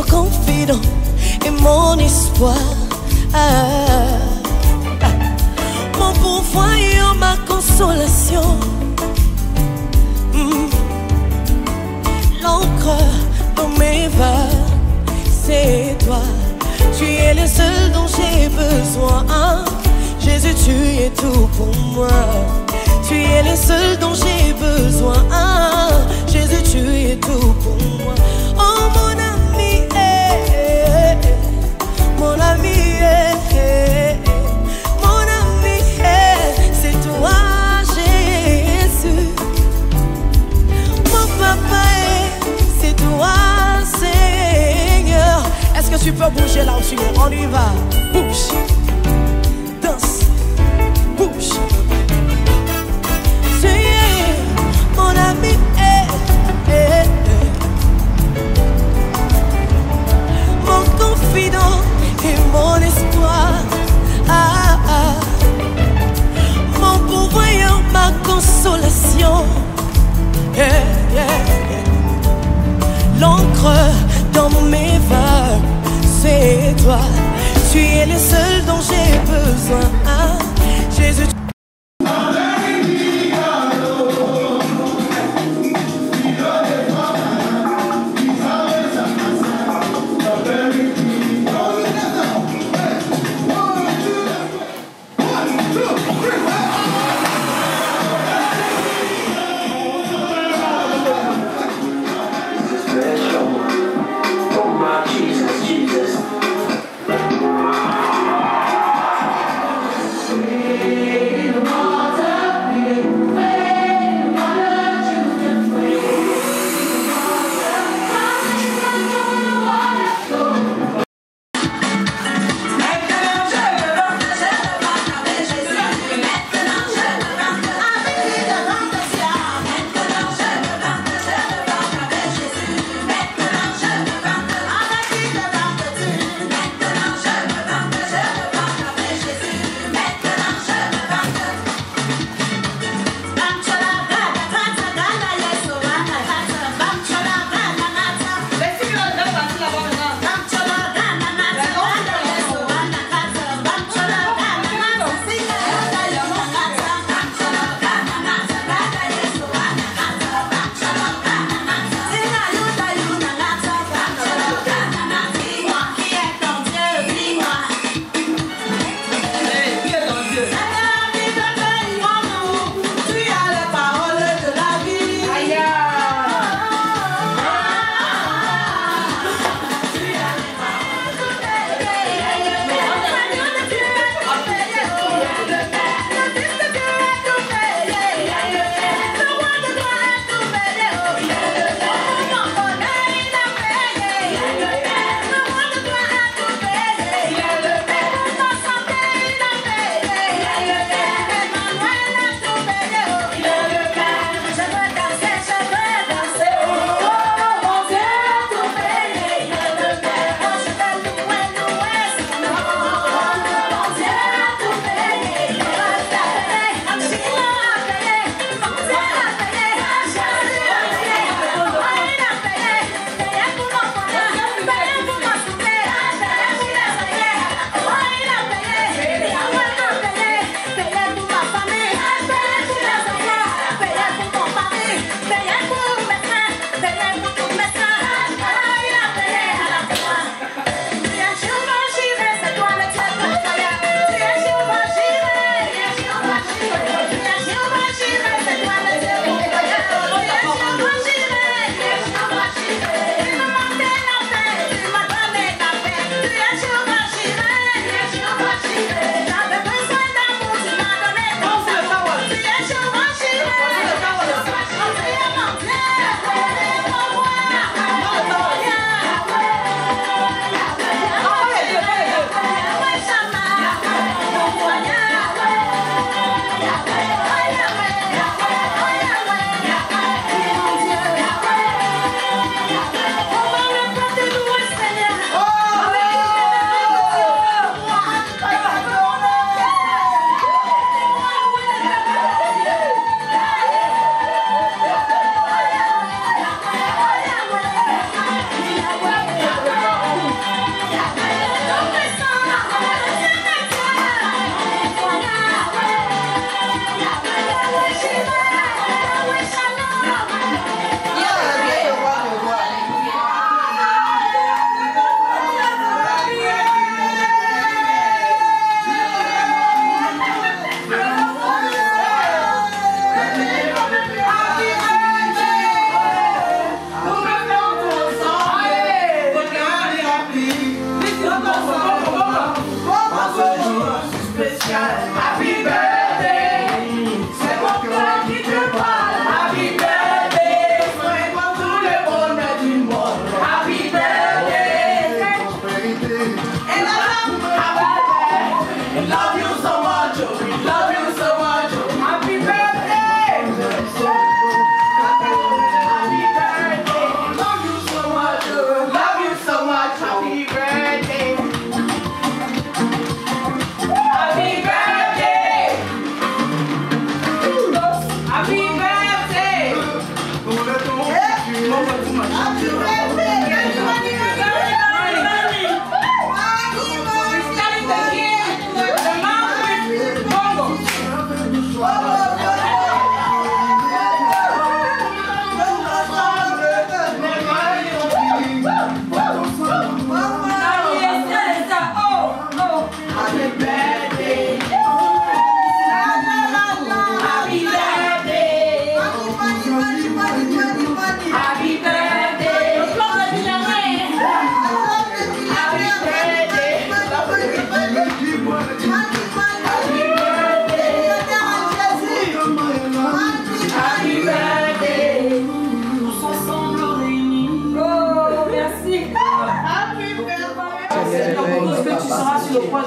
mon confident et mon espoir. Mon pourvoyeur, ma consolation. L'encre dans mes vagues, c'est toi. Tu es le seul dont j'ai besoin. Jésus, tu es tout pour moi. Tu es le seul dont j'ai besoin. Jésus, tu es tout pour moi. Oh mon ami, mon ami, mon ami, c'est toi, Jésus. Mon papa, c'est toi, Seigneur. Est-ce que tu peux bouger là où tu es? On y va. Bouge, danse, bouge. Mon ami, mon confident et mon espoir. Mon pourvoyeur, ma consolation. L'encre dans mes vagues, c'est toi. Tu es le seul dont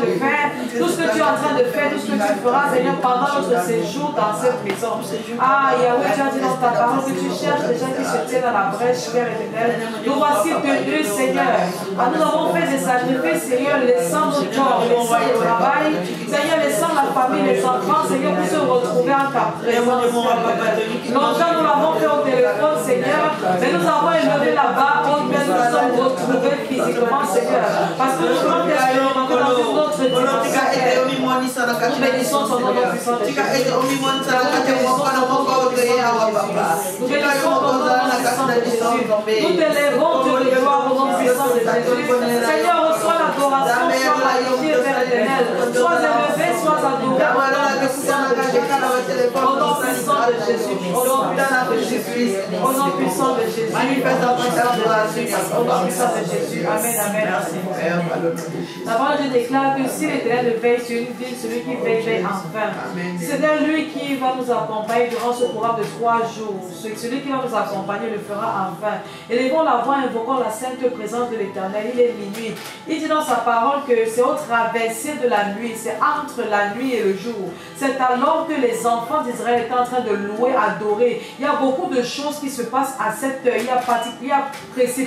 de faire, tout ce que tu es en train de faire, tout ce que tu feras, Seigneur, pendant notre séjour dans cette maison. Ah, Yahweh, tu as dit dans ta parole que tu cherches les gens qui se tiennent dans la brèche, Père éternel. Nous voici tenus, Seigneur. Ah, nous avons fait des sacrifices, Seigneur, laissant nos corps, laissant le travail, Seigneur, laissant la famille, les enfants, Seigneur, pour se retrouver en ta présence. Longtemps, nous l'avons fait au téléphone, Seigneur, mais nous avons élevé là-bas, nous nous sommes retrouvés physiquement, Seigneur, parce que nous voulons t'expérimenter dans une autre dimension. Nous bénissons ton nom puissant de Jésus. Nous t'élèvons, Dieu de gloire, au nom puissant de Jésus. Seigneur, reçois l'adoration, sois magnifié, Père éternel. Sois élevé, sois adoré. Au nom puissant de Jésus. Au nom puissant de Jésus. Au nom puissant de Jésus. Au nom puissant de Jésus. Amen, amen. La parole de Dieu déclare que si l'Éternel veille sur une ville, celui qui veille, veille en vain. C'est lui qui va nous accompagner durant ce programme de 3 jours. Celui qui va nous accompagner le fera en vain. Élevons la voix, invoquons la sainte présence de l'Éternel. Il est minuit. Il dit dans sa parole que c'est au traversée de la nuit, c'est entre la nuit et le jour. C'est alors que les enfants d'Israël étaient en train de louer, adorer. Il y a beaucoup de choses qui se passent à cette heure.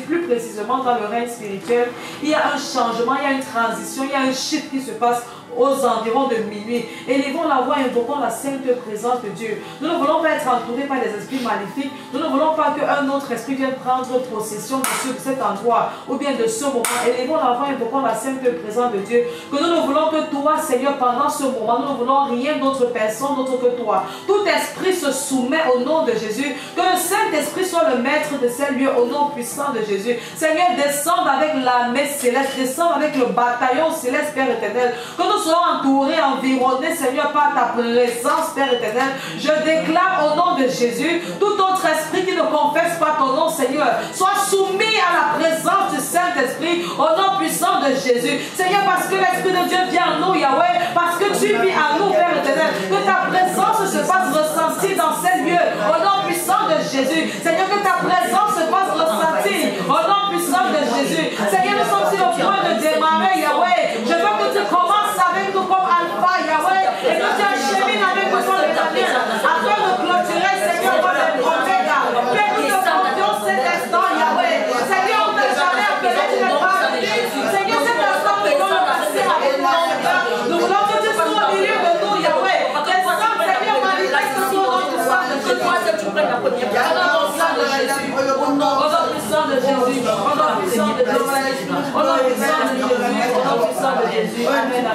Plus précisément dans le règne spirituel, il y a un changement, il y a une transition, il y a un shift qui se passe aux environs de minuit. Élevons la voix, invoquons la sainte présence de Dieu. Nous ne voulons pas être entourés par des esprits maléfiques. Nous ne voulons pas qu'un autre esprit vienne prendre possession de cet endroit ou bien de ce moment. Élevons la voix, invoquons la sainte présence de Dieu. Que nous ne voulons que toi, Seigneur, pendant ce moment. Nous ne voulons rien d'autre personne d'autre que toi. Tout esprit se soumet au nom de Jésus. Que le Saint-Esprit soit le maître de ces lieux au nom puissant de Jésus. Seigneur, descende avec l'armée céleste, descende avec le bataillon céleste, Père éternel. Que nous soyons entourés, environnés, Seigneur, par ta présence, Père éternel. Je déclare au nom de Jésus, tout autre esprit qui ne confesse pas ton nom, Seigneur, soit soumis à la présence du Saint-Esprit au nom puissant de Jésus. Seigneur, parce que l'Esprit de Dieu vient en nous, Yahweh, parce que tu vis en nous, Père éternel, que ta présence se fasse ressentir dans ces lieux au nom puissant de Jésus. Seigneur, que ta présence se fasse ressentir au nom puissant de Jésus. Seigneur, nous sommes sur le point de démarrer, Yahweh. Je veux que tu commences avec nous comme Alpha, Yahweh, et que tu achemines avec nous comme l'éternel, afin de clôturer, Seigneur, comme l'Oméga. Fais nous te confions cet instant, Yahweh. Seigneur, on ne t'a jamais appelé, tu n'es pas venu. Seigneur, cet instant, nous voulons le passer avec toi, Seigneur. Nous voulons que tu sois au milieu de nous, Yahweh. Descends, Seigneur, manifeste-toi au nom puissant de Jésus. Tu prennes la première place. Au nom puissant de Jésus. Au nom puissant de Jésus. Au nom puissant de Jésus. Au nom puissant de Jésus. Au nom puissant de Jésus. Amen,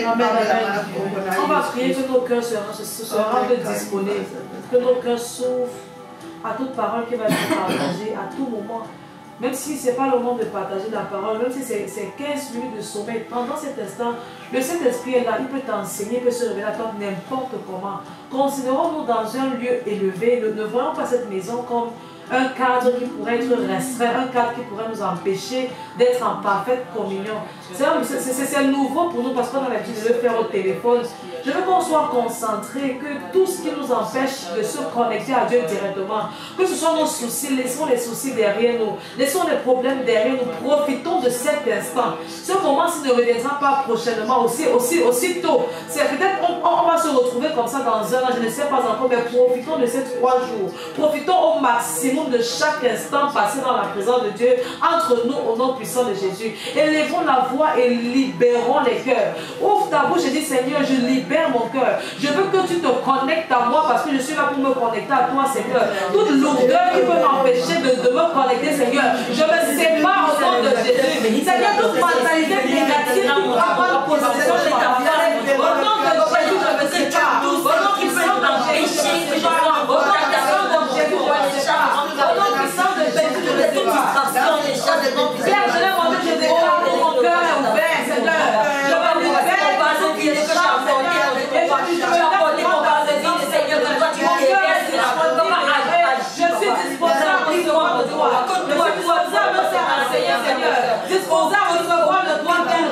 amen. On va prier que nos cœurs se rendent disponibles, que nos cœurs s'ouvrent à toute parole qui va être partagée à tout moment. Même si ce n'est pas le moment de partager la parole, même si c'est 15 minutes de sommeil, pendant cet instant, le Saint-Esprit est là, il peut t'enseigner, il peut se révéler à toi n'importe comment. Considérons-nous dans un lieu élevé, ne voyons pas cette maison comme un cadre qui pourrait être restreint, un cadre qui pourrait nous empêcher d'être en parfaite communion. C'est nouveau pour nous parce qu'on a l'habitude de le faire au téléphone. Je veux qu'on soit concentré, que tout ce qui nous empêche de se connecter à Dieu directement, que ce soit nos soucis, laissons les soucis derrière nous, laissons les problèmes derrière nous, profitons de cet instant. Ce moment-ci ne reviendra pas prochainement, aussitôt. C'est peut-être on va se retrouver comme ça dans un an, je ne sais pas encore, mais profitons de ces 3 jours. Profitons au maximum de chaque instant passé dans la présence de Dieu entre nous au nom puissant de Jésus. Élevons la voix et libérons les cœurs. Ouvre ta bouche et dis Seigneur, je libère mon cœur. Je veux que tu te connectes à moi parce que je suis là pour me connecter à toi, Seigneur. Toute lourdeur qui peut m'empêcher de me connecter, Seigneur, je me sépare au nom de Jésus. Seigneur, toute mentalité négative qui pourra prendre possession de ta vie, au nom de Jésus, je me sépare. Au nom puissant de Jésus, je me sépare. Au nom puissant de Jésus, je me sépare. Au nom puissant de Jésus, je me sépare. Père, je l'ai demandé, je déclare que mon cœur est ouvert, Seigneur. Je me libère par ce qui est chant, Seigneur. Et je me apporter mon pardon, Seigneur, de toi, tu m'as je suis disposable à recevoir de toi. Je suis disposable à me faire enseigner, Seigneur. Disposable à recevoir de toi, Père.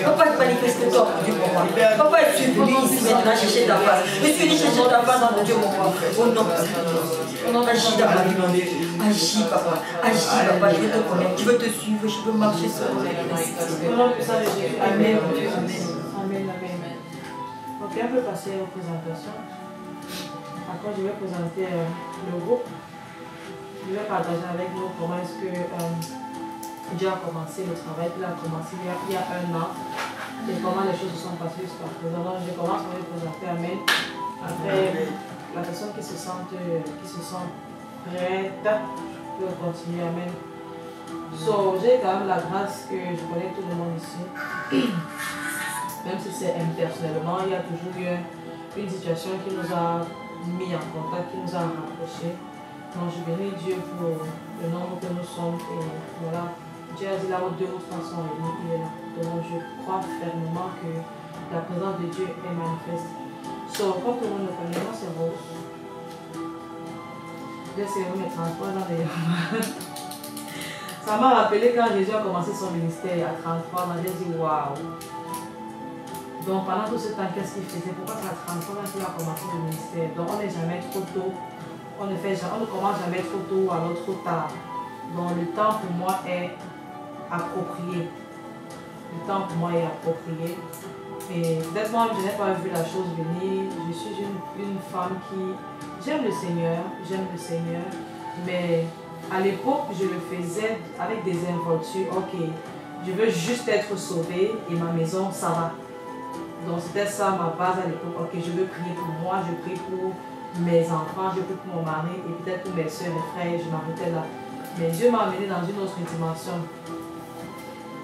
Papa, manifeste-toi, mon Dieu, pour moi. Papa, je suis venu ici maintenant chercher ta face. Je suis venu chercher ta face, mon Dieu, pour moi. Au nom de Jésus. Agis dans ma vie. Agis, papa. Agis, papa. Je veux te connaître. Je veux te suivre. Je veux marcher sur mon Jésus. Amen. Amen. Amen. Ok, on peut passer aux présentations. Après, je vais présenter le groupe. Je vais partager avec vous comment est-ce que Dieu a commencé le travail qu'il a commencé il y a 1 an et comment les choses se sont passées jusqu'à présent. Donc, je commence par les présenter. Amen. Après, la personne qui se sent prête peut continuer. Amen. So, j'ai quand même la grâce que je connais tout le monde ici. Même si c'est impersonnellement, il y a toujours eu une situation qui nous a mis en contact, qui nous a rapprochés. Donc, je bénis Dieu pour le nombre que nous sommes. Et voilà, Dieu a dit là où 2 ou 3 sont réunis, il est là. Donc, je crois fermement que la présence de Dieu est manifeste. So, comme tout le monde le connaît, moi c'est Rose. Dieu c'est mes 33 ans d'ailleurs. Ça m'a rappelé quand Jésus a commencé son ministère à 33 ans, j'ai dit waouh. Donc pendant tout ce temps, qu'est-ce qu'il faisait? Pourquoi c'est à 33 ans qu'il a commencé le ministère? Donc on n'est jamais trop tôt. On ne commence jamais trop tôt ou alors trop tard. Donc le temps pour moi est approprié. Le temps pour moi est approprié. Et peut-être moi, je n'ai pas vu la chose venir. Je suis une femme qui... J'aime le Seigneur, mais à l'époque, je le faisais avec des involtures. Ok, je veux juste être sauvée et ma maison, ça va. Donc c'était ça ma base à l'époque. Ok, je veux prier pour moi, je prie pour mes enfants, je prie pour mon mari et peut-être pour mes soeurs et frères, je m'arrêtais là. Mais Dieu m'a amené dans une autre dimension.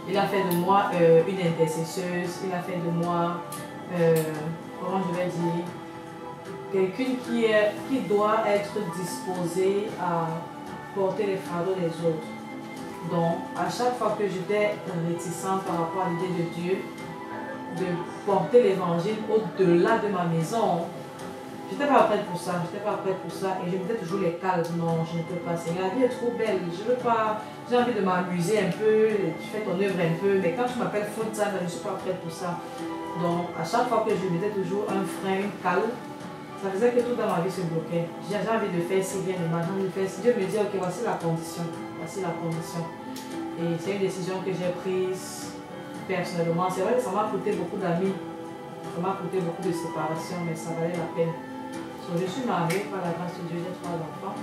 Il a fait de moi une intercesseuse, il a fait de moi, comment je vais dire, quelqu'une qui doit être disposée à porter les fardeaux des autres. Donc, à chaque fois que j'étais réticente par rapport à l'idée de Dieu, de porter l'évangile au-delà de ma maison, je n'étais pas prête pour ça, et je me disais toujours les cales, non, je ne peux pas, Seigneur, la vie est trop belle, je veux pas, j'ai envie de m'amuser un peu, tu fais ton œuvre un peu, mais quand tu m'appelles full time, je ne suis pas prête pour ça. Donc, à chaque fois que je mettais toujours un frein, une cale, ça faisait que tout dans ma vie se bloquait. J'ai envie de faire si bien, mais maintenant de faire si. Dieu me dit, ok, voici la condition, Et c'est une décision que j'ai prise personnellement. C'est vrai que ça m'a coûté beaucoup d'amis, ça m'a coûté beaucoup de séparation, mais ça valait la peine. Donc, je suis mariée par la grâce de Dieu, j'ai 3 enfants.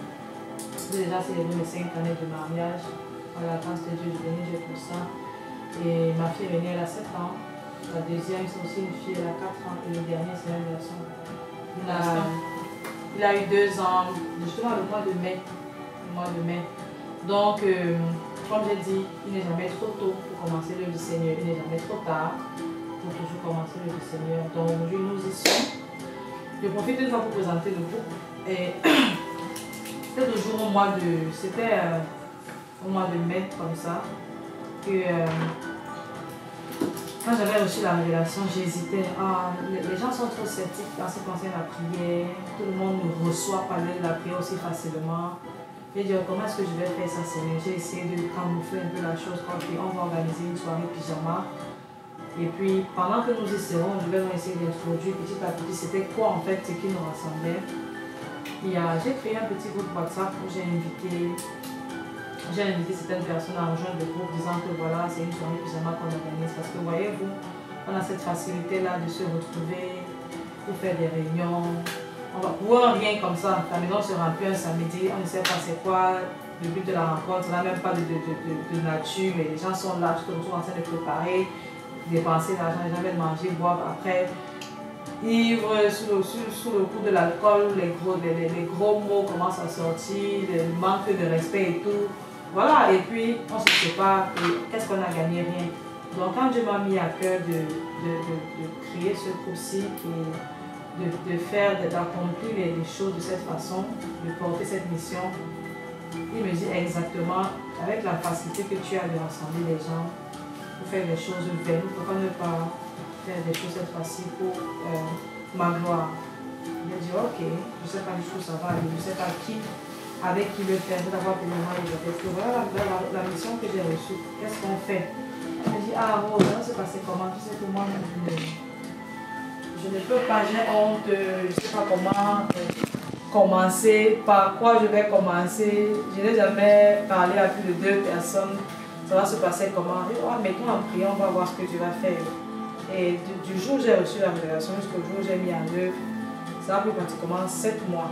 J'ai déjà célébré mes 5 années de mariage. Par la grâce de Dieu, je bénis Dieu pour ça. Et ma fille aînée, elle a 7 ans. La deuxième, c'est aussi une fille, elle a 4 ans. Et le dernier, c'est un garçon. Il a eu 2 ans, justement le mois de mai. Donc, comme j'ai dit, il n'est jamais trop tôt pour commencer l'œuvre du Seigneur. Il n'est jamais trop tard pour toujours commencer l'œuvre du Seigneur. Donc, aujourd'hui, nous y sommes. Je profite une fois pour présenter le groupe. Et c'était toujours au mois de mai, comme ça, que quand j'avais reçu la révélation, j'hésitais. Les gens sont trop sceptiques en ce qui concerne la prière. Tout le monde ne reçoit pas la prière aussi facilement. J'ai dit, comment est-ce que je vais faire ça, Seigneur? J'ai essayé de camoufler un peu la chose. On va organiser une soirée pyjama. Et puis, pendant que nous y serons, je vais essayer d'introduire petit à petit c'était quoi en fait ce qui nous rassemblait. J'ai créé un petit groupe WhatsApp où j'ai invité certaines personnes à rejoindre le groupe disant que voilà, c'est une soirée pyjama qu'on organise. Parce que voyez-vous, on a cette facilité-là de se retrouver pour faire des réunions. On va pouvoir rien comme ça. La maison se remplit un samedi, on ne sait pas c'est quoi le but de la rencontre. On n'a même pas de nature, mais les gens sont là, tout le monde en train de préparer. Dépenser l'argent, jamais de manger, boire après, ivre, sous le coup de l'alcool, les gros mots commencent à sortir, le manque de respect et tout. Voilà, et puis on se sépare et qu'est-ce qu'on a gagné? Rien. Donc quand Dieu m'a mis à cœur de créer ce groupe-ci et d'accomplir les choses de cette façon, de porter cette mission, il me dit exactement, avec la facilité que tu as de rassembler les gens, pour faire des choses vaines, pourquoi ne pas faire des choses cette fois-ci pour ma gloire? Je dis ok, je ne sais pas jusqu'où ça va aller, je ne sais pas avec qui le faire, d'avoir tellement les peut-être que voilà la mission que j'ai reçue, qu'est-ce qu'on fait? Je dis ah Rose, ça s'est passé comment? Tu sais que moi, je ne peux pas, j'ai honte, je ne sais pas comment commencer, par quoi je vais commencer. Je n'ai jamais parlé à plus de 2 personnes. Ça va se passer comment? Et, oh, mettons en prière, on va voir ce que tu vas faire. Et du jour où j'ai reçu la révélation jusqu'au jour où j'ai mis en œuvre, ça a pris pratiquement 7 mois.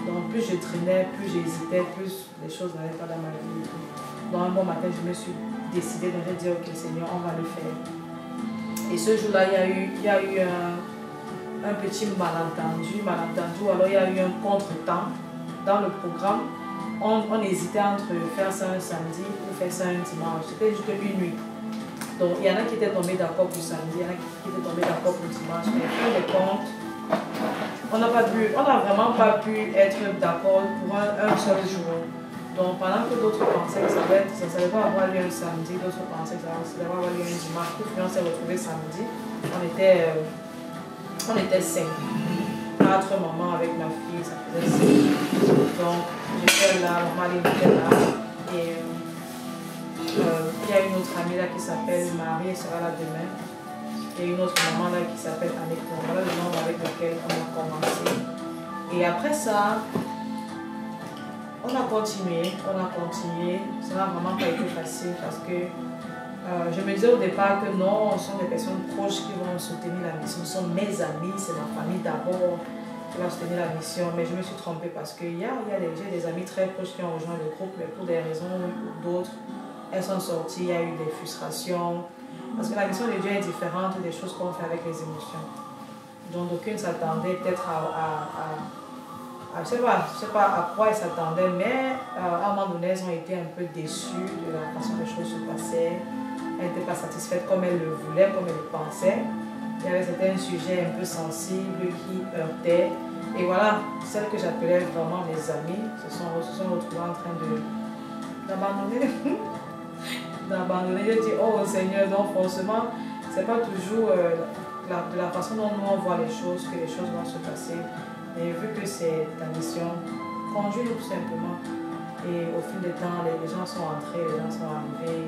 Donc plus je traînais, plus j'hésitais, plus les choses n'allaient pas dans ma vie. Donc un bon matin, je me suis décidée de dire, ok Seigneur, on va le faire. Et ce jour-là, il y a eu un petit malentendu, alors il y a eu un contretemps dans le programme. On hésitait entre faire ça un samedi ou faire ça un dimanche. C'était juste une nuit. Donc il y en a qui étaient tombés d'accord pour samedi, il y en a qui étaient tombés d'accord pour dimanche. Mais au fin de compte, on n'a vraiment pas pu être d'accord pour un seul jour. Donc pendant que d'autres pensaient que ça ne va avoir lieu un samedi, d'autres pensaient que ça va avoir lieu un dimanche. Puis on s'est retrouvés samedi. On était 5. 4 mamans avec ma fille, ça faisait 5. Donc j'étais là, maman était là. Et il y a une autre amie là qui s'appelle Marie, elle sera là demain. Et une autre maman là qui s'appelle Annette. Voilà le nom avec lequel on a commencé. Et après ça, on a continué. Ça n'a vraiment pas été facile parce que je me disais au départ que non, ce sont des personnes proches qui vont soutenir la mission. Ce sont mes amis, c'est ma famille d'abord qui va soutenir la mission. Mais je me suis trompée parce que j'ai des amis très proches qui ont rejoint le groupe, mais pour des raisons ou d'autres, elles sont sorties, il y a eu des frustrations. Parce que la mission de Dieu est différente des choses qu'on fait avec les émotions. Donc aucune s'attendait peut-être je sais pas à quoi elles s'attendaient, mais à un moment donné, elles ont été un peu déçues de la façon dont les choses se passaient. Elles n'étaient pas satisfaites comme elles le voulaient, comme elles le pensaient. Il y avait certains sujets un peu sensibles qui heurtaient. Et voilà, celles que j'appelais vraiment mes amies se sont retrouvées en train d'abandonner. Je dis, oh Seigneur, donc forcément, c'est pas toujours de la façon dont nous on voit les choses que les choses vont se passer. Et vu que c'est ta mission, conduis-nous tout simplement. Et au fil du temps, les gens sont entrés, les gens sont arrivés,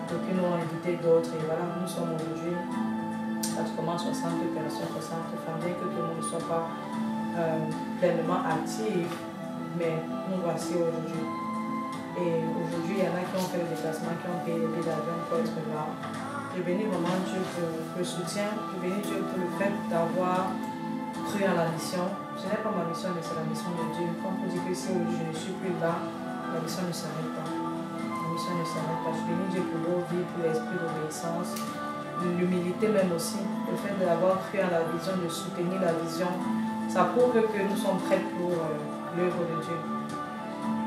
d'aucuns nous ont invité d'autres. Et voilà, nous sommes aujourd'hui pratiquement 60 personnes, 60 femmes, bien que tout le monde ne soit pas pleinement actif, mais nous voici aujourd'hui. Et aujourd'hui, il y en a qui ont fait le déplacement, qui ont payé les billets d'avion pour être là. Je bénis vraiment Dieu pour le soutien, je bénis Dieu pour le fait d'avoir cru à la mission. Ce n'est pas ma mission, mais c'est la mission de Dieu. Quand on dit que si aujourd'hui je ne suis plus là, la mission ne s'arrête pas. La mission ne s'arrête pas. Je bénis Dieu pour vos vies, pour l'esprit d'obéissance, l'humilité même aussi, le fait d'avoir cru à la vision, de soutenir la vision. Ça prouve que nous sommes prêts pour l'œuvre de Dieu.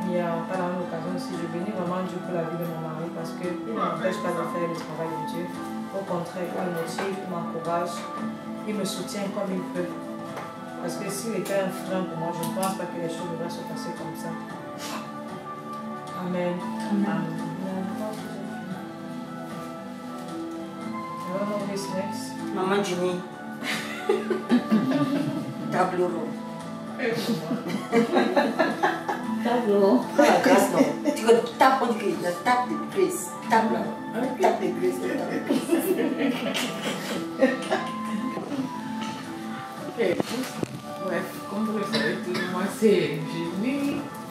Il y a pas la même occasion aussi, je bénis vraiment Dieu pour la vie de mon mari parce qu'il ne m'empêche pas de faire le travail de Dieu. Au contraire, il me motive, il m'encourage, il me soutient comme il peut. Parce que s'il était un frein pour moi, je ne pense pas que les choses devraient se passer comme ça. Amen. Amen. I don't know who's next. Maman Jimmy. Tableau. Tableau. La grâce, non. Tu tapes, on dit que la tape de grace. Tape là. Tape de grace. Ok. Bref, comme vous le savez tous, moi c'est Jenny.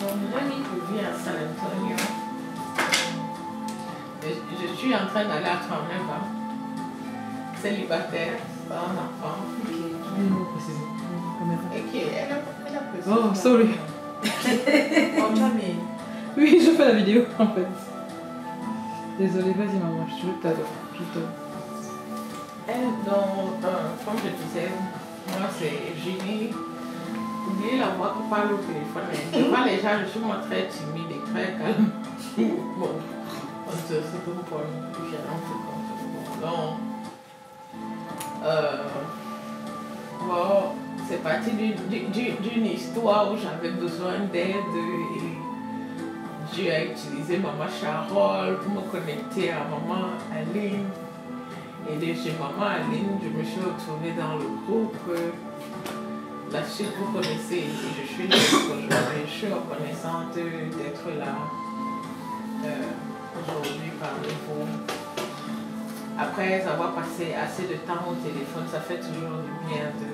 Donc Jenny qui vit à San Antonio. Je suis en train d'aller à 39 ans. Célibataire, pas un enfant. Ok, elle a précisé. Oh, sorry. Oh, Jamie. Oui, je fais la vidéo en fait. Désolée, vas-y maman, je t'adore. Donc, comme je disais, moi c'est Jenny. Oubliez la voix qui parle au téléphone. Mais devant les gens, je suis moi très timide et très calme. Bon, c'est comme pour nous, gênant, c'est comme ça. Donc, bon, c'est parti d'une histoire où j'avais besoin d'aide et Dieu a utilisé Maman Charole pour me connecter à Maman Aline. Et de chez Maman Aline, je me suis retrouvée dans le groupe. La suite, vous connaissez, je suis là aujourd'hui. Je suis reconnaissante d'être là aujourd'hui parmi vous. après avoir passé assez de temps au téléphone, ça fait toujours du bien de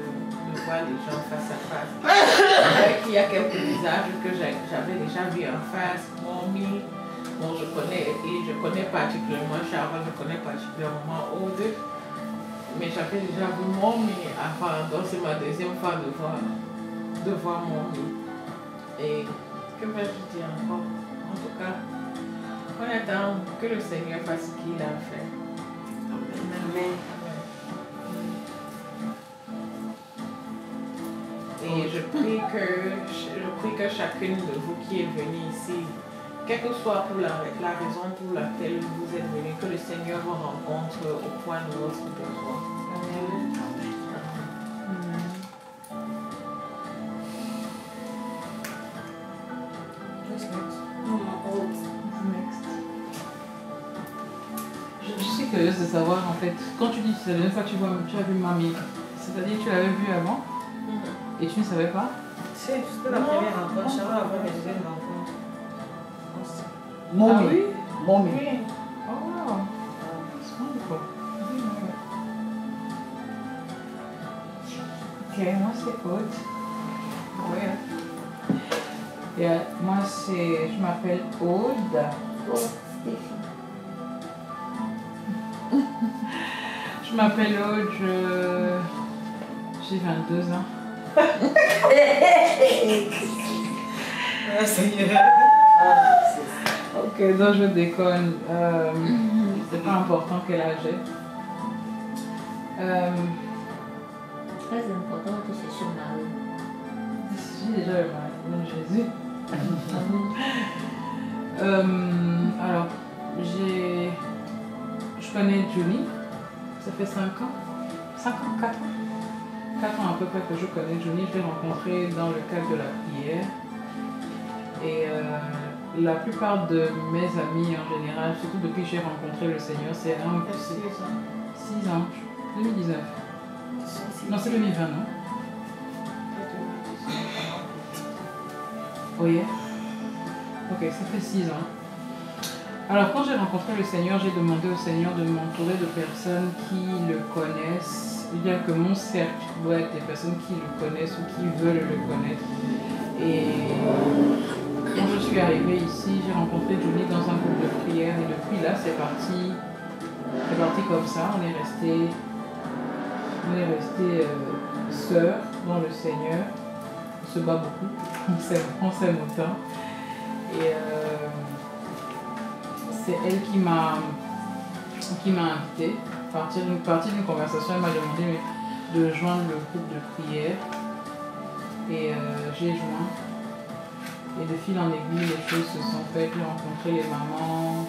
voir les gens face à face. Il y a quelques visages que j'avais déjà vus en face, Mommy, bon, je connais particulièrement Sharon, je connais particulièrement Aude, mais j'avais déjà vu Mommy avant, donc c'est ma deuxième fois de voir Mommy. Et que vais-je dire encore? En tout cas, on attend que le Seigneur fasse ce qu'il a fait. Amen. Et je prie que chacune de vous qui est venue ici, quelle que soit pour la raison pour laquelle vous êtes venu, que le Seigneur vous rencontre au point de votre besoin. Amen. Je suis curieuse de savoir en fait, quand tu dis que c'est la dernière fois que tu as vu mamie, c'est-à-dire que tu l'avais vue avant et tu ne savais pas? C'est la première rencontre, Sharon avant mes deuxièmes rencontres. Mommy. Ah oui? Mommy. Oui. Oh wow. It's wonderful. Ok, moi c'est Aude. Oui. Moi je m'appelle Aude. Je m'appelle Aude, j'ai 22 ans. Ok, donc je déconne. C'est pas important quel âge j'ai. Très important que c'est sur Marie. J'ai déjà le mari, nom de Jésus. Alors, je connais Julie. Ça fait 5 ans. 4 ans. 4 ans à peu près que je connais Julie. Je l'ai rencontrée dans le cadre de la prière. Et la plupart de mes amis en général, surtout depuis que j'ai rencontré le Seigneur, c'est 6 ans. 2019. Non, c'est 2020, non? Oui. Ok, ça fait 6 ans. Alors, quand j'ai rencontré le Seigneur, j'ai demandé au Seigneur de m'entourer de personnes qui le connaissent. Bien que mon cercle doit être des personnes qui le connaissent ou qui veulent le connaître. Et quand je suis arrivée ici, j'ai rencontré Julie dans un groupe de prière. Et depuis là, c'est parti comme ça. On est resté sœurs dans le Seigneur. On se bat beaucoup. On s'aime autant. Et c'est elle qui m'a invitée. À partir d'une conversation, elle m'a demandé de joindre le groupe de prière. Et j'ai joint. Et de fil en aiguille, les choses se sont faites. J'ai rencontré les mamans.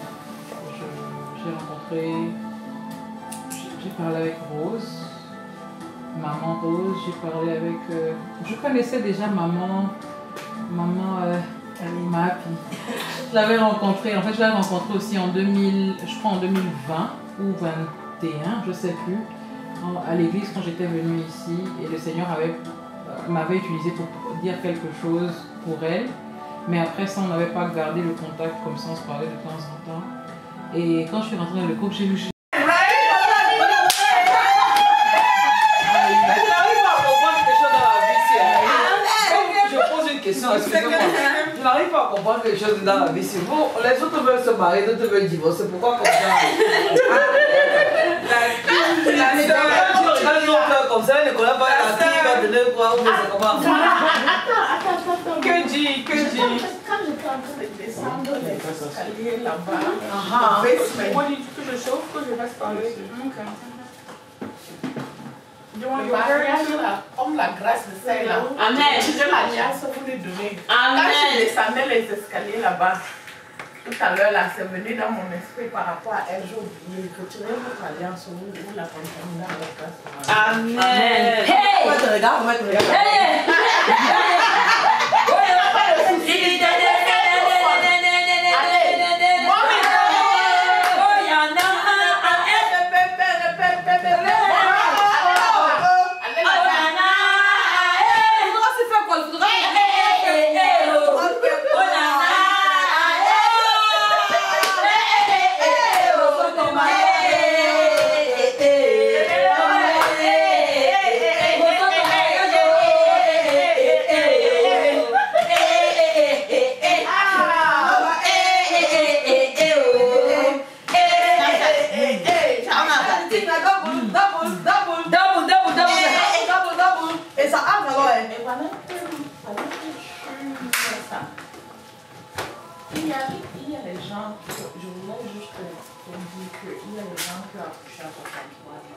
J'ai parlé avec Rose. Maman Rose, j'ai parlé avec... je connaissais déjà maman Alima, puis je l'avais rencontrée, en fait je l'avais rencontrée aussi en 2020 ou 21, je sais plus, à l'église quand j'étais venue ici, et le Seigneur m'avait utilisé pour dire quelque chose pour elle, mais après ça on n'avait pas gardé le contact comme ça, on se parlait de temps en temps. Et quand je suis rentrée dans le groupe, j'ai vu... Je n'arrive pas à comprendre quelque chose dans la vie. Si vous, les autres veulent se marier, d'autres veulent divorcer. Pourquoi comme ça? Comme ça, elle ne connaît pas la fille, va donner quoi ou c'est comment? Attends. Que dis? Quand j'étais en train de descendre les escaliers là-bas, on dit que je chauffe, que je reste parler. Le mariage, comme la grâce de celle-là. Amen. De l'alliance, vous lui donnez. Amen. Quand je descendais les escaliers là-bas, tout à l'heure, là, c'est venu dans mon esprit par rapport à elle. J'ai oublié. Retirez votre alliance, vous la contenez dans la grâce. Amen. Hey! Regarde. Hey! y a des gens, je voulais juste te dire qu'il y a des gens qui ont accouché à 63 ans.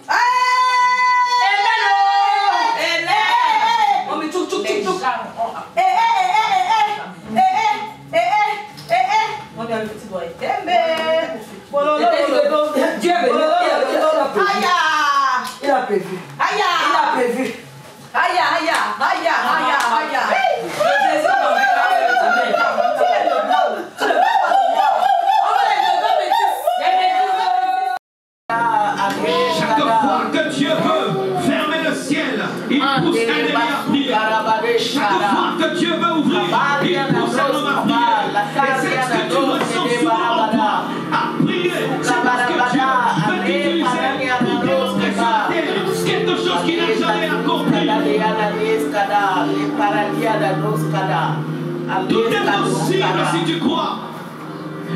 On est un petit boy. Dieu est venu. Il a prévu. Il a prévu. Aïe, aïe, aïe, aïe, aïe. Chaque fois que Dieu veut fermer le ciel, il pousse un ennemi à prier. Chaque fois que Dieu veut ouvrir, il pousse un homme à prier. Et c'est ce que tu ressens souvent en toi, à prier. C'est parce que Dieu veut t'utiliser pour présenter quelque chose qu'il n'a jamais accompli. Tout est possible si tu crois.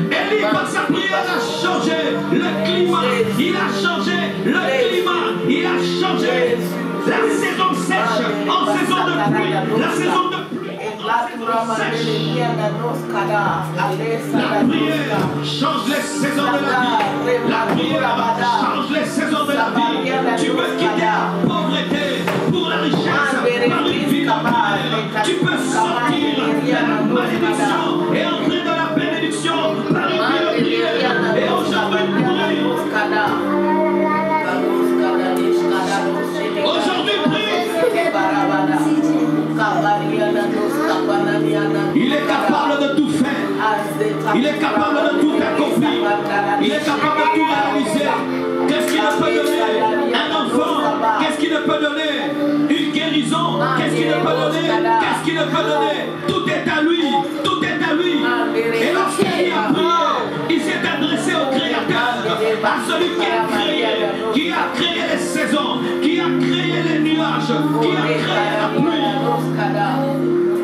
Élie, par sa prière, a changé le climat. Il a changé le climat. Il a changé la saison sèche en saison de pluie. La saison de pluie en saison sèche. La prière change les saisons de la vie. La prière change les saisons de la vie. Tu peux quitter la pauvreté pour la richesse par une vie de prière. Tu peux sortir de la malédiction et entrer dans la bénédiction par une vie de prière. Et aujourd'hui, prie. Aujourd'hui, prie. Il est capable de tout faire. Il est capable de tout accomplir. Il est capable de tout réaliser. Qu'est-ce qu'il ne peut donner? Un enfant. Qu'est-ce qu'il ne peut donner? Une guérison. Qu'est-ce qu'il ne peut donner? Qu'est-ce qu'il ne peut donner? Tout est à lui. Tout est à lui. Et lorsqu'il a prié, il s'est adressé au Créateur, à celui qui a créé les saisons, qui a créé les nuages, qui a créé la pluie.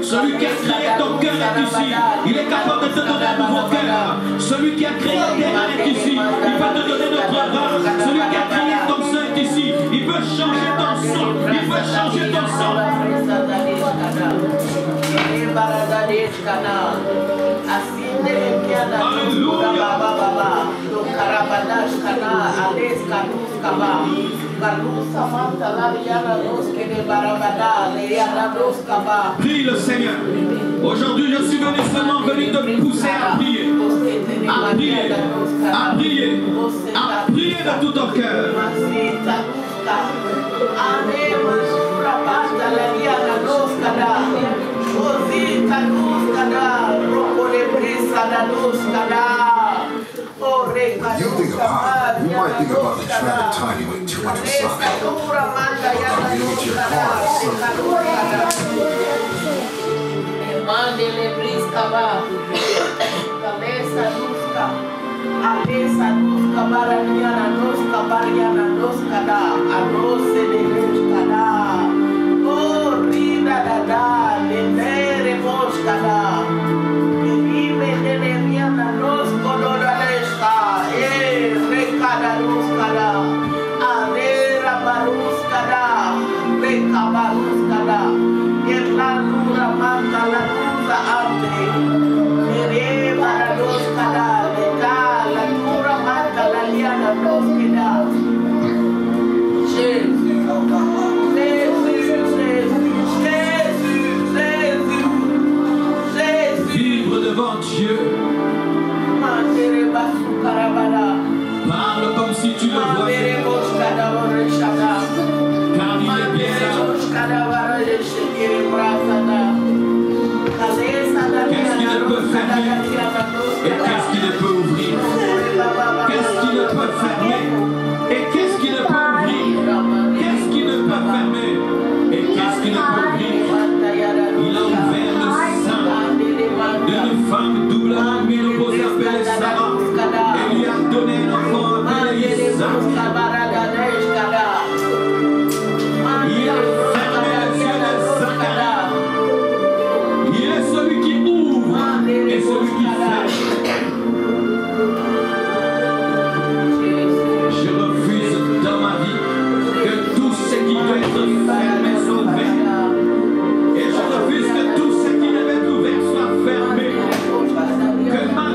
Celui qui a créé ton cœur est ici. Il est capable de te donner un nouveau cœur. Celui qui a créé la terre est ici. Il peut te donner notre rein. Celui qui a créé ton sang est ici. Il peut changer ton sang. Il peut changer ton sang. Prie le Seigneur. Aujourd'hui, je suis venu seulement te pousser à prier. À prier. À prier. À prier de tout ton cœur. When you think of heart, you might think about the tragic time you went too much inside. You get your vivre devant Dieu. Parle comme si tu le voyais. Car il est bien là. Qu'est-ce qui ne peut fermer et qu'est-ce qui ne peut ouvrir? Qu'est-ce qui ne peut fermer et qu'est-ce qui ne peut ouvrir? Qu'est-ce qui ne peut fermer et qu'est-ce qui ne peut ouvrir? Il a ouvert le sein d'une femme doublement ménopausée appelée Sarah et lui a donné un enfant appelé Isaac. Il a fermé les yeux de Zacharie. Il est celui qui ouvre et celui qui ferme. Je refuse dans ma vie que tout ce qui doit être fermé soit ouvert. Et je refuse que tout ce qui devait être ouvert soit fermé. Que ma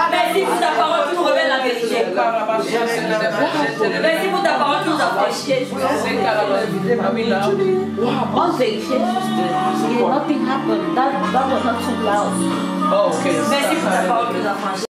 Merci pour ta parole qui nous révèle la vérité. Merci pour ta parole qui nous affranchit. On vérifiait juste. Nothing happened. That was not too loud. Oh, okay. Merci pour ta parole qui nous affranchit.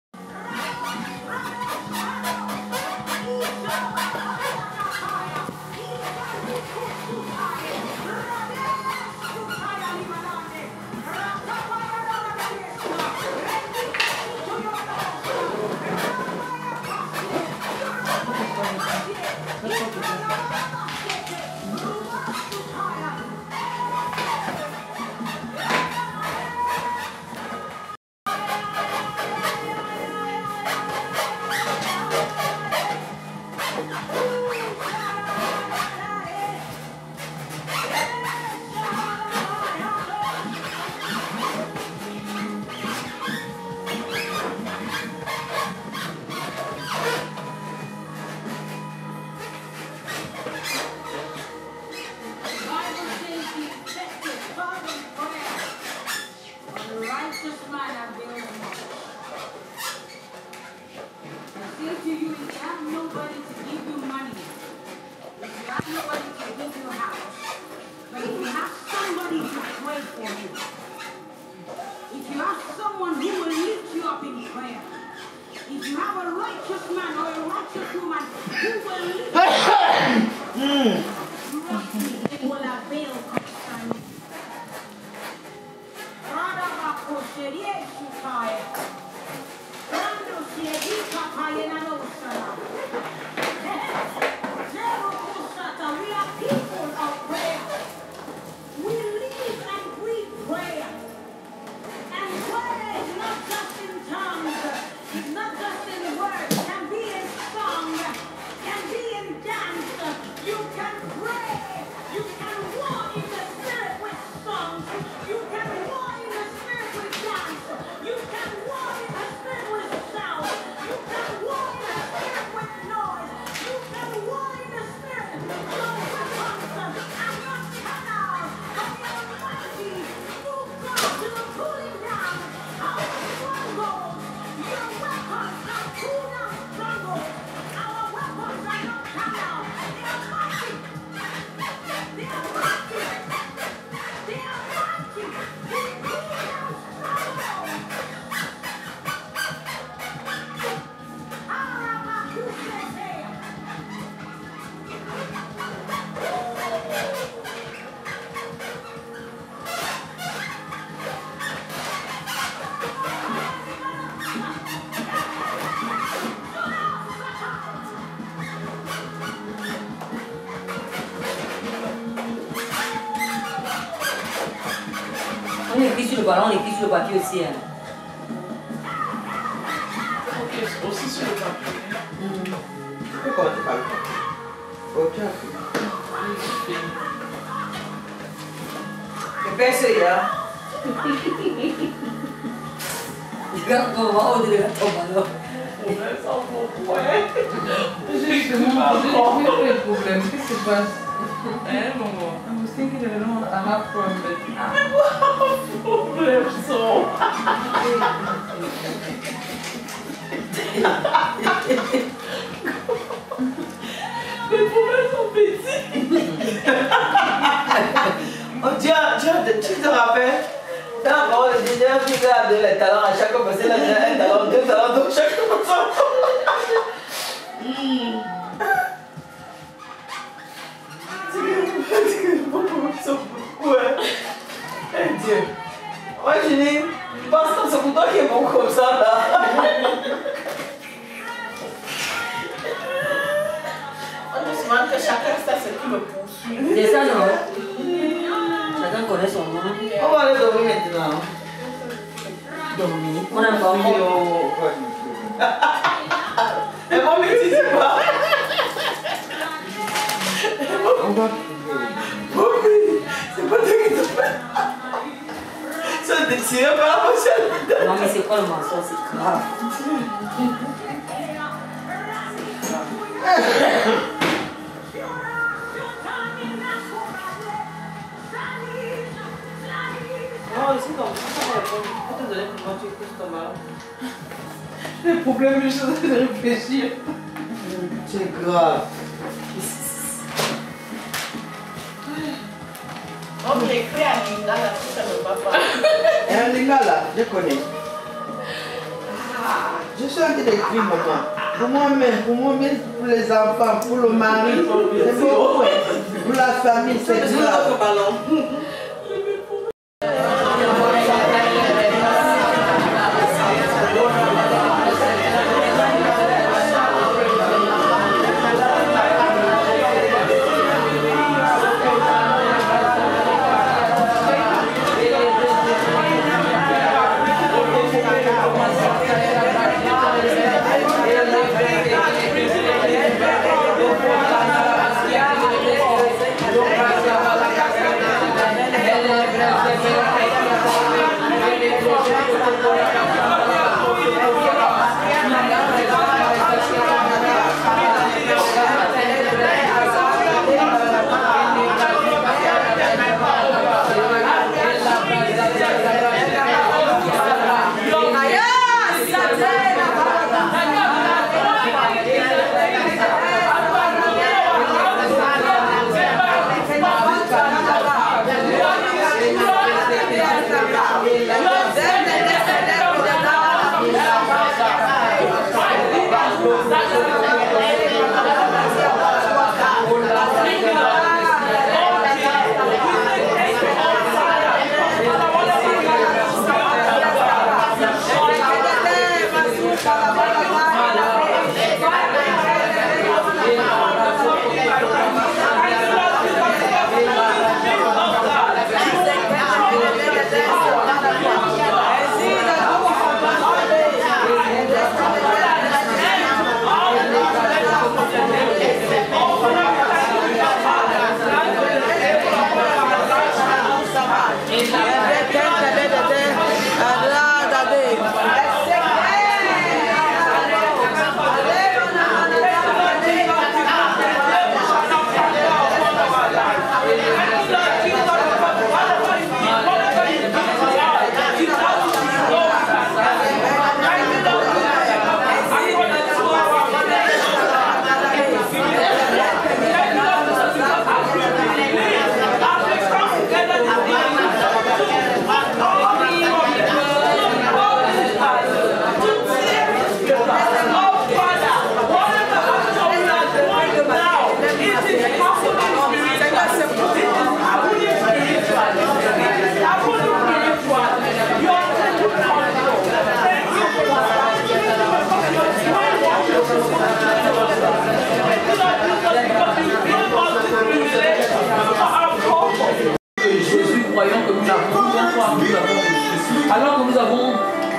On écrit sur le ballon, on écrit sur le papier aussi. Hein. Ok, aussi sur le papier. Pourquoi tu parles pas? Ok. Je vais essayer. Regarde comment on dirait ton ballon. On laisse en bon point. J'ai trouvé le problème. Qu'est-ce qui se passe? I was thinking that I don't have problem, but Problème son. Les problèmes sont petits. Oh, tu te rappelles? Quand le Seigneur qui a donné les talents à chaque personne, il a donné un talent, deux talents, donc chaque personne. Ouais. Dieu. Ouais, Julie, pense que c'est pour toi qui est bon comme ça là. On se demande que chacun sait ce qui me poursuit. C'est ça, non? Chacun connaît son nom. On va aller dormir maintenant. Dormir. On a dormi. Et moi, mais tu sais pas. On va. C'est pas toi qui te fais. C'est se détirer par la pochette. Non, mais c'est quoi le mensonge? C'est grave. Non, ici, non, ça va te donner pour quand tu écoutes ton mal. Le problème, je suis en train de réfléchir. C'est grave. On écrit à Linda, là, ça ne va pas. Et un Linda là, je connais. Je suis en train d'écrire, maman. Pour moi-même, pour les enfants, pour le mari, c'est beaucoup. Pour la famille, c'est grave. Alors que nous avons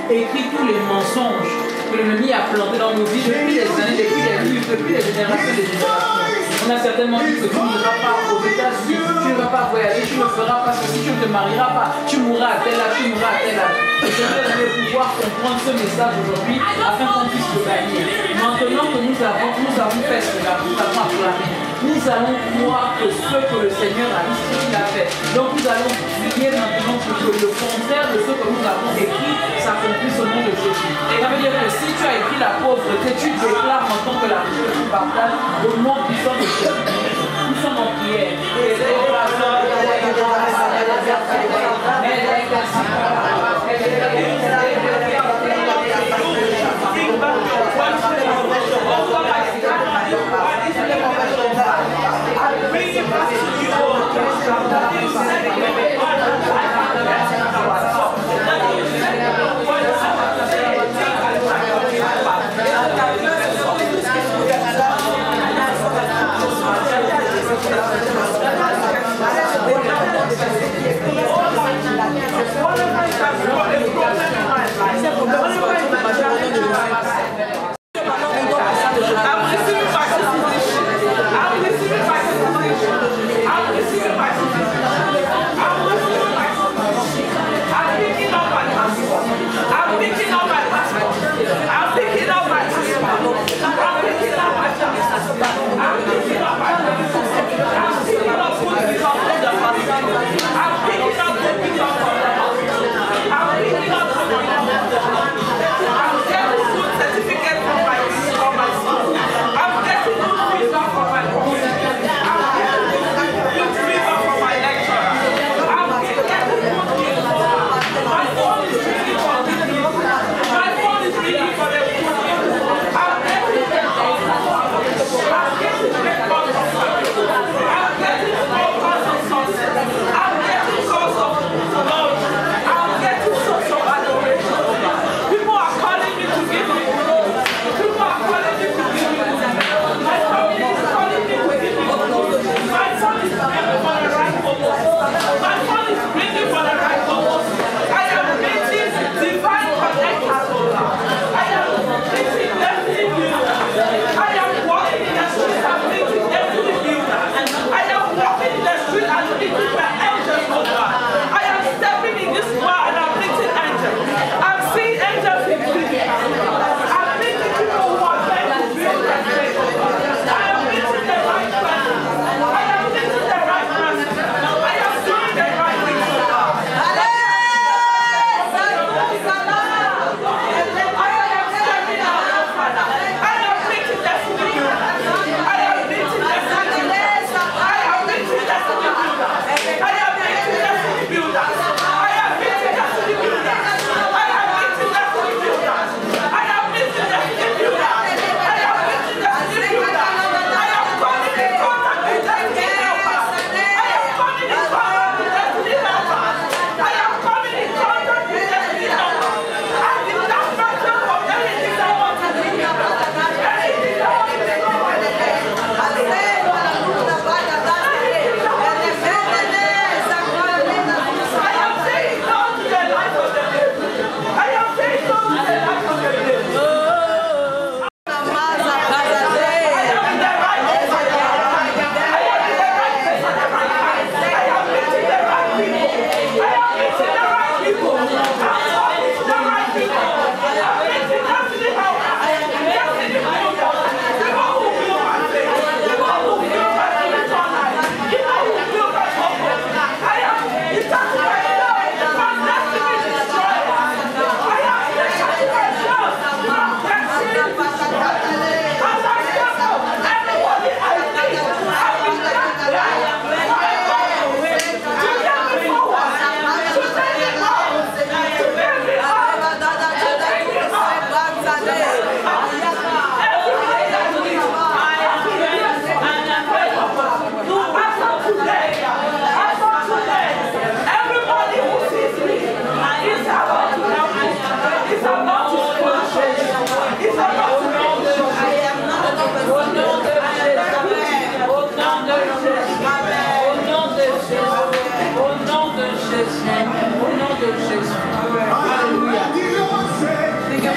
écrit tous les mensonges que l'ennemi a plantés dans nos vies depuis des années, depuis les livres, depuis les générations des générations. On a certainement dit que tu n'iras pas aux États-Unis, tu ne vas pas voyager, tu ne feras pas ceci, tu ne te marieras pas, tu mourras à tel âge, tu mourras à tel âge. Et je vais pouvoir comprendre ce message aujourd'hui afin qu'on puisse le gagner. Maintenant que nous avons fait cela, nous avons acclamé. Nous allons croire que ce que le Seigneur a dit, ce qu'il a fait. Donc nous allons prier maintenant pour que le contraire de ce que nous avons écrit s'accomplisse au nom de Jésus. Et ça veut dire que si tu as écrit la pauvreté, tu déclares maintenant que la richesse tu partages au nom puissant de Jésus. Nous sommes en prière.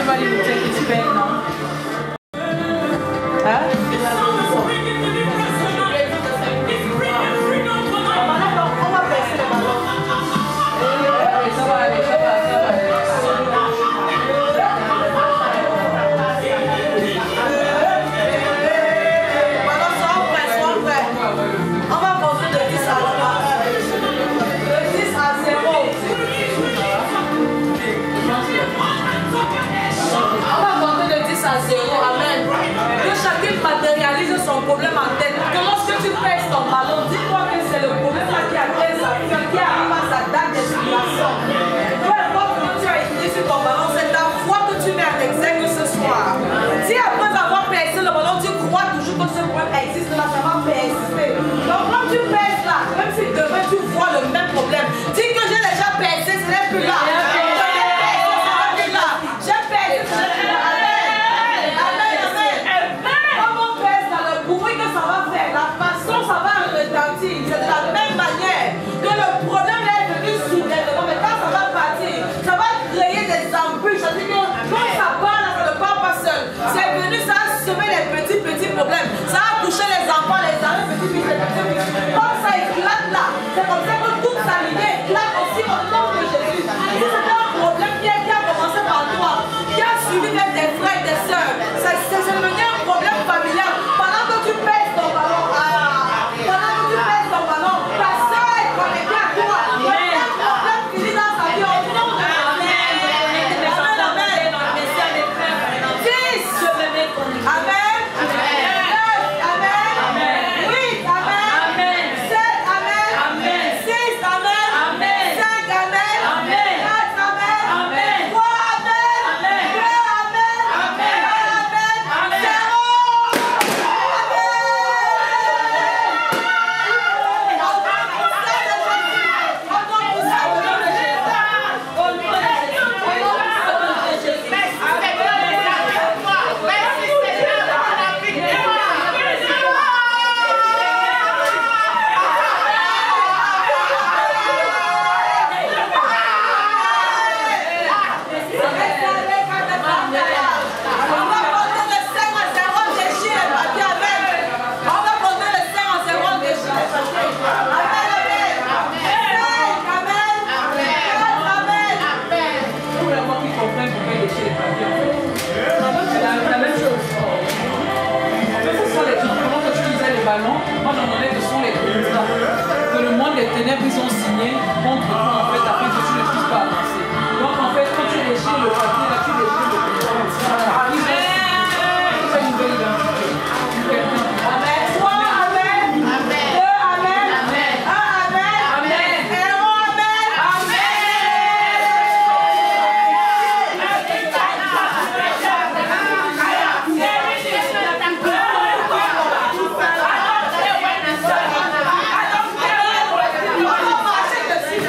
everybody will take his pen now. Huh? Problème en tête. Que lorsque tu pèses ton ballon, dis-toi que c'est le problème qui arrive à sa date d'expiration. Peu importe comment tu as été sur ton ballon, c'est ta foi que tu mets en exergue ce soir. Si après avoir percé le ballon, tu crois toujours que ce problème existe, là, ça va persister. Donc quand tu pèses là, même si demain tu vois le même problème, dis que j'ai déjà percé, ce n'est plus là. C'est de la même manière que le problème est venu soudainement, mais quand ça va partir, ça va créer des embûches. C'est-à-dire que quand ça part, ça ne part pas seul. C'est venu, ça a semé les petits problèmes. Ça a touché les enfants, les amis, petits. Quand ça éclate là, c'est comme ça que toute sa lignée éclate aussi au nom de Jésus. Si c'est un problème qui a commencé par toi, qui a suivi même des frères et des sœurs, c'est devenu un problème familial. Pendant que tu pèses ton ballon, ta soeur est connectée à toi. Il y a un problème qui vit dans sa vie au nom de Jésus. Amen, amen. 10. Amen. 9. Amen. 8. Amen. 7. Amen. 6. Amen. 5. Amen. 4. Amen. 3. Amen. 2. Amen. 1. Amen. 0. Moi j'en enlève de son les contrats que le monde des ténèbres ils ont signé contre toi en fait afin que tu ne puisses pas avancer. Donc en fait quand tu déchires le papier là tu déchires le contrat. Tu fais une belle identité. Amen. 3. Amen. 2. Amen. 1. Amen. Amen. 0. Amen. Amen. On va marcher dessus.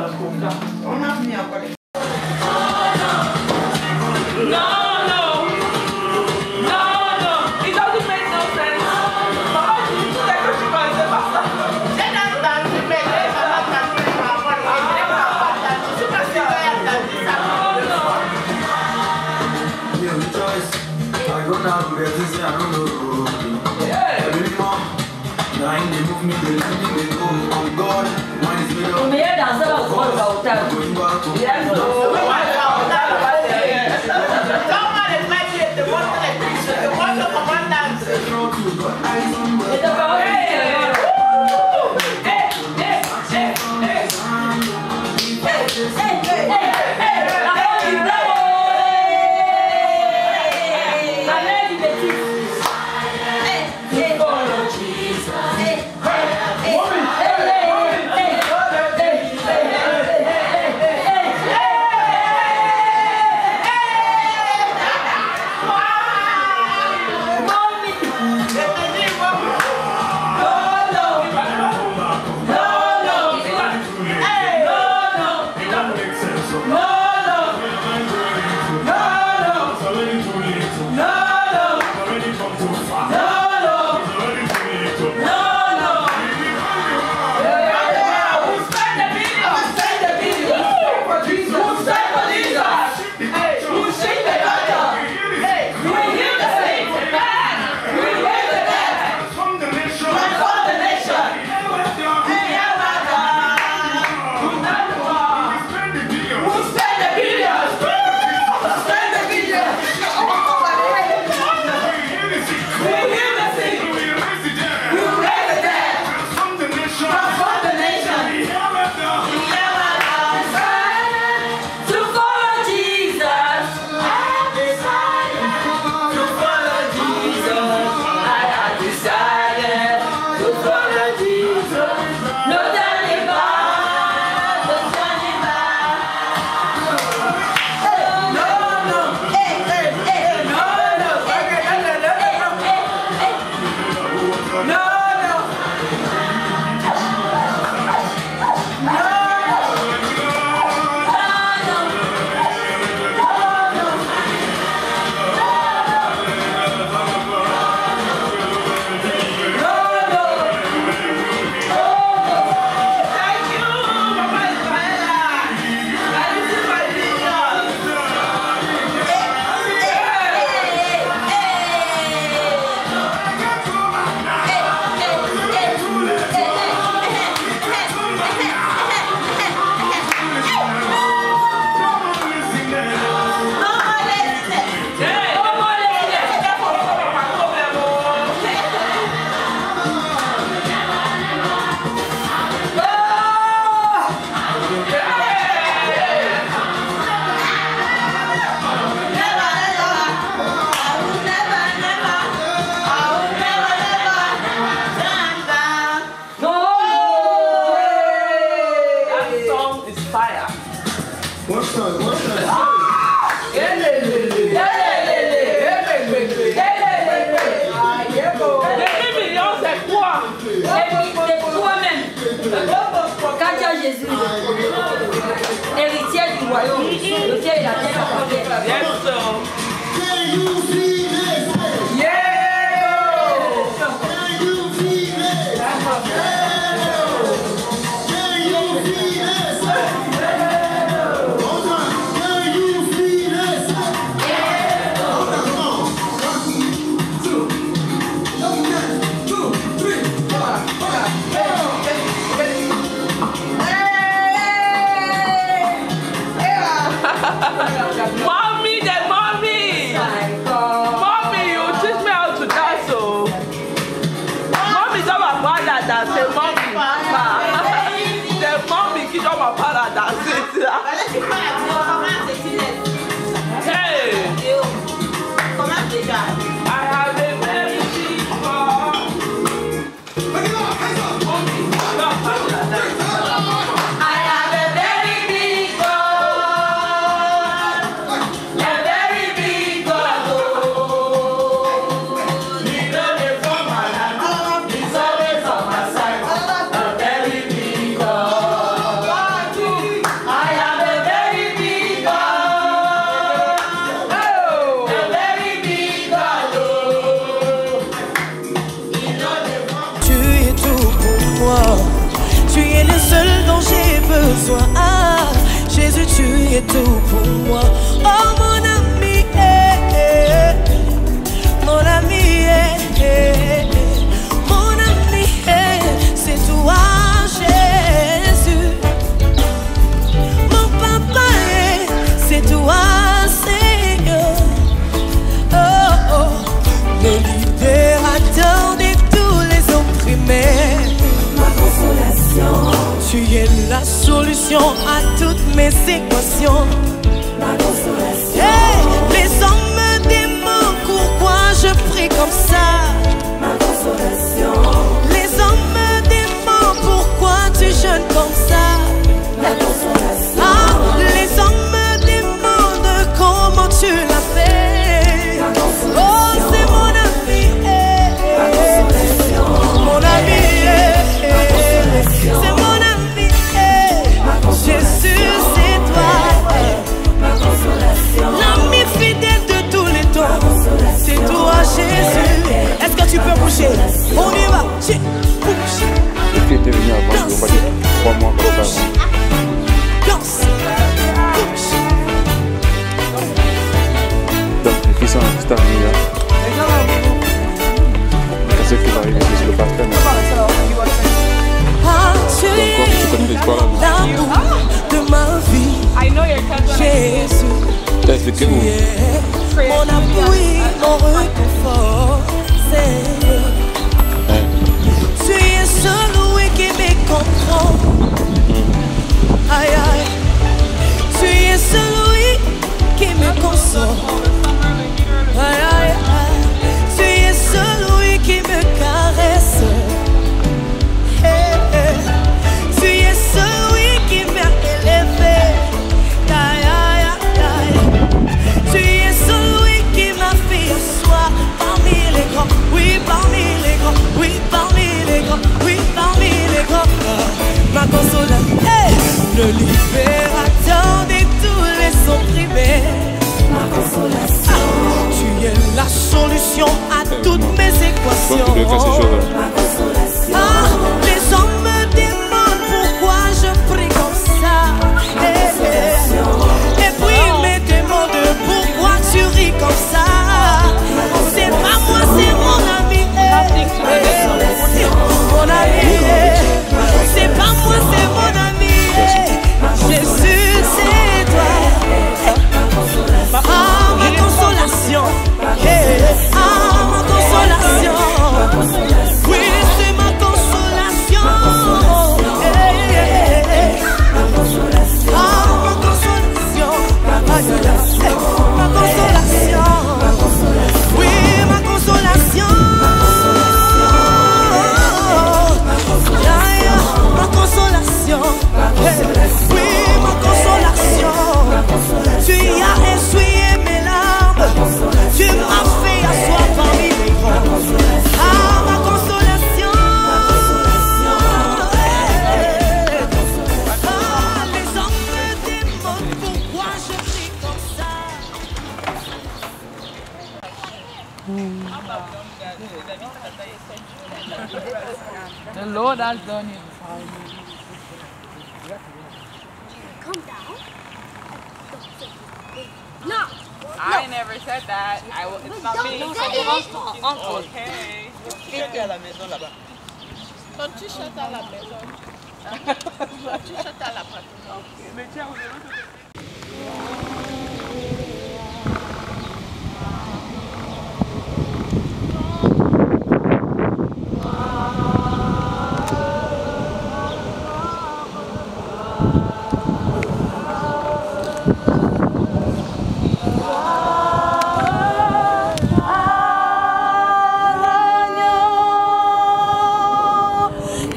On a mis encore. Le meilleur danseur au rôle va au table. Jésus, héritier du royaume, le ciel et la terre appartiennent. Yes, Tu es le seul dont j'ai besoin. Ah, Jésus, tu es tout pour moi. Oh mon ami, mon ami, mon ami, c'est toi Jésus. Mon papa, c'est toi Seigneur. Oh oh, le libérateur de tous les opprimés. Ma consolation. Tu es la solution à toutes mes équations. Ma consolation. Hey, les hommes me demandent pourquoi je prie comme ça. Ma consolation. Les hommes me demandent pourquoi tu jeûnes comme ça. Ma consolation. Ah, les hommes me demandent comment tu l'as fait. Ma consolation. Oh, c'est mon ami. Ma consolation. Mon ami. C'est mon ami. Jésus, c'est toi. Ma consolation. L'ami fidèle de tous les temps. C'est toi, Jésus. Est-ce que tu peux bouger? On y va. Bouge. Tu étais venu avant, on va dire 3 mois comme ça. Danse. Bouge. Donc, qui sont c'est arrivé là? Qu'est-ce qui va arriver? C'est le pasteur. Ah, tu es l'amour de ma vie. Jésus, tu es mon appui, mon réconfort, Seigneur. Tu es celui qui me comprend. Aïe aïe. Tu es celui qui me console. Aïe aïe aïe. Tu es celui qui me caresse. Hey, hey. Tu es celui qui m'a élevé. Aïe aïe aïe. Tu es celui qui m'a fait asseoir parmi les grands. Oui, parmi les grands. Oui, parmi les grands. Oui, parmi les grands. Ma consolation, hey, le libérateur de tous les opprimés. Ma consolation, tu es la solution à toutes mes équations. Ma consolation, ah, les hommes me demandent pourquoi je prie comme ça. Hey, hey. Et puis ils me demandent pourquoi tu ris comme ça. C'est pas moi, c'est mon ami. Hey, hey. Mon ami. C'est pas moi, c'est mon ami. Jésus, c'est toi. Ah, ma consolation. Ah, ma consolation. Oui, c'est ma consolation. Ah, ma consolation. Ma consolation. Oui, ma consolation. Ma consolation. Oui, ma consolation. Tu y as essuyé mes larmes. Tu m'as fait asseoir parmi les grands. Ah, ma consolation. Ah, les hommes me demandent pourquoi je prie comme ça. The Lord has done it. Come down. No. I never said that. It's not me. Okay. Tu à la maison là-bas. Quand tu chantes à la maison. Quand tu chantes à la maison. Mais tiens,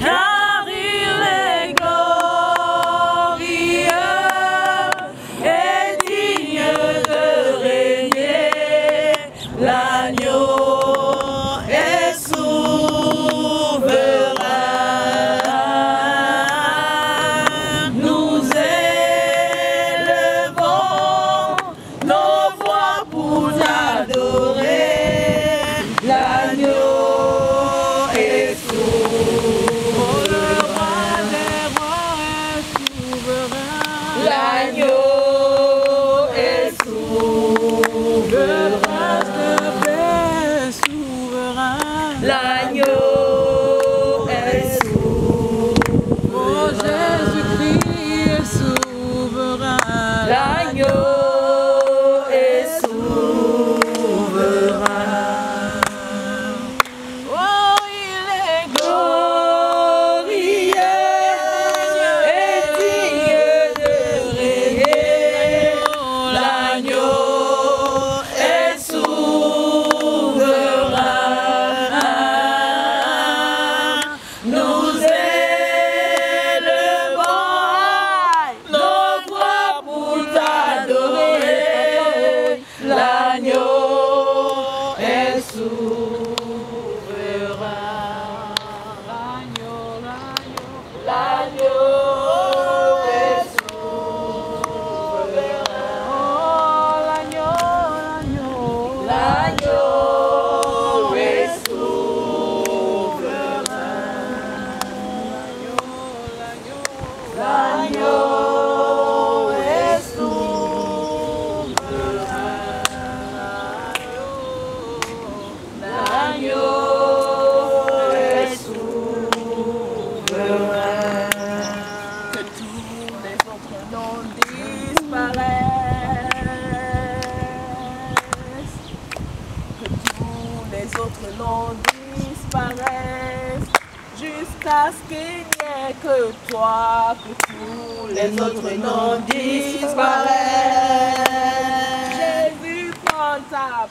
Car il est glorieux et Jusqu'à ce qu'il n'y ait que toi, que tous les autres noms disparaissent. Jésus, prends ta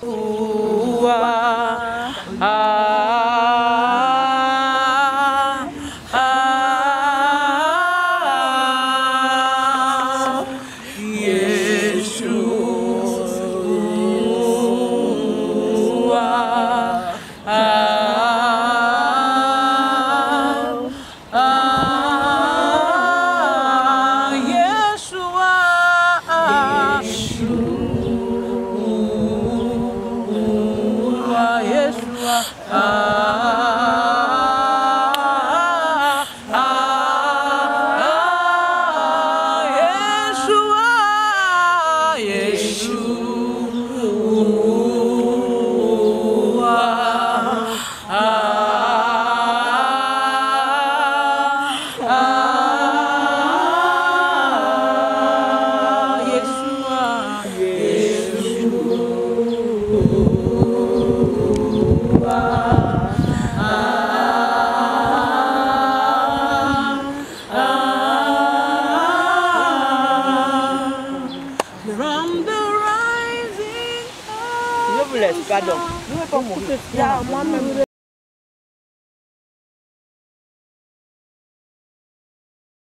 Pardon. Je ne vais pas mourir.